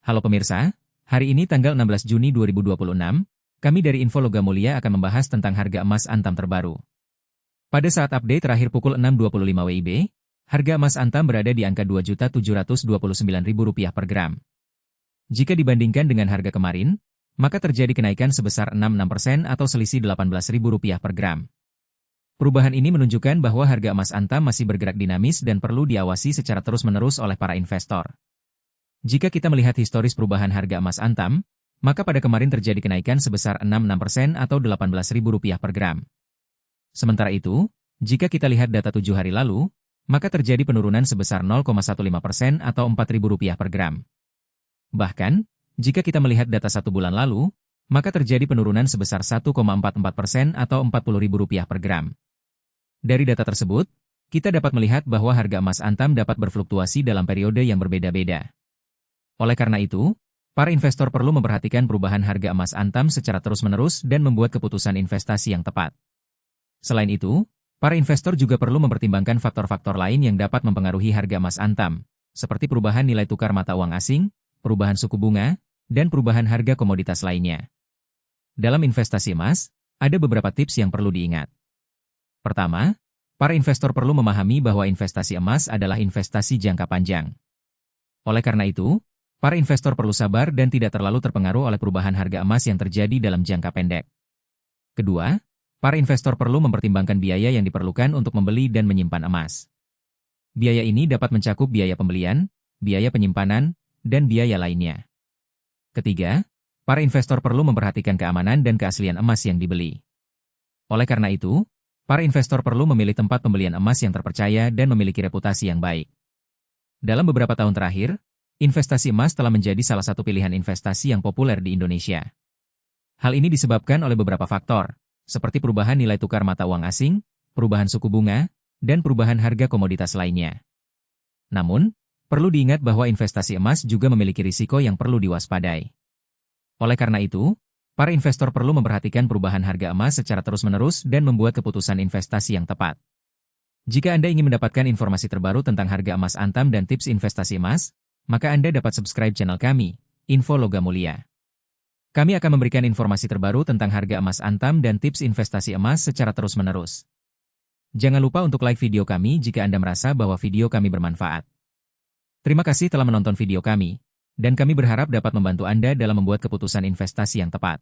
Halo pemirsa, hari ini tanggal 16 Juni 2026, kami dari Info Logam Mulia akan membahas tentang harga emas Antam terbaru. Pada saat update terakhir pukul 6.25 WIB, harga emas Antam berada di angka Rp2.729.000 per gram. Jika dibandingkan dengan harga kemarin, maka terjadi kenaikan sebesar 66% atau selisih Rp18.000 per gram. Perubahan ini menunjukkan bahwa harga emas Antam masih bergerak dinamis dan perlu diawasi secara terus-menerus oleh para investor. Jika kita melihat historis perubahan harga emas Antam, maka pada kemarin terjadi kenaikan sebesar 66% atau Rp18.000 per gram. Sementara itu, jika kita lihat data 7 hari lalu, maka terjadi penurunan sebesar 0,15% atau Rp4.000 per gram. Bahkan, jika kita melihat data 1 bulan lalu, maka terjadi penurunan sebesar 1,44% atau Rp40.000 per gram. Dari data tersebut, kita dapat melihat bahwa harga emas Antam dapat berfluktuasi dalam periode yang berbeda-beda. Oleh karena itu, para investor perlu memperhatikan perubahan harga emas Antam secara terus-menerus dan membuat keputusan investasi yang tepat. Selain itu, para investor juga perlu mempertimbangkan faktor-faktor lain yang dapat mempengaruhi harga emas Antam, seperti perubahan nilai tukar mata uang asing, perubahan suku bunga, dan perubahan harga komoditas lainnya. Dalam investasi emas, ada beberapa tips yang perlu diingat. Pertama, para investor perlu memahami bahwa investasi emas adalah investasi jangka panjang. Oleh karena itu, para investor perlu sabar dan tidak terlalu terpengaruh oleh perubahan harga emas yang terjadi dalam jangka pendek. Kedua, para investor perlu mempertimbangkan biaya yang diperlukan untuk membeli dan menyimpan emas. Biaya ini dapat mencakup biaya pembelian, biaya penyimpanan, dan biaya lainnya. Ketiga, para investor perlu memperhatikan keamanan dan keaslian emas yang dibeli. Oleh karena itu, para investor perlu memilih tempat pembelian emas yang terpercaya dan memiliki reputasi yang baik. Dalam beberapa tahun terakhir, investasi emas telah menjadi salah satu pilihan investasi yang populer di Indonesia. Hal ini disebabkan oleh beberapa faktor, seperti perubahan nilai tukar mata uang asing, perubahan suku bunga, dan perubahan harga komoditas lainnya. Namun, perlu diingat bahwa investasi emas juga memiliki risiko yang perlu diwaspadai. Oleh karena itu, para investor perlu memperhatikan perubahan harga emas secara terus-menerus dan membuat keputusan investasi yang tepat. Jika Anda ingin mendapatkan informasi terbaru tentang harga emas Antam dan tips investasi emas, maka Anda dapat subscribe channel kami, Info Logam Mulia. Kami akan memberikan informasi terbaru tentang harga emas Antam dan tips investasi emas secara terus-menerus. Jangan lupa untuk like video kami jika Anda merasa bahwa video kami bermanfaat. Terima kasih telah menonton video kami, dan kami berharap dapat membantu Anda dalam membuat keputusan investasi yang tepat.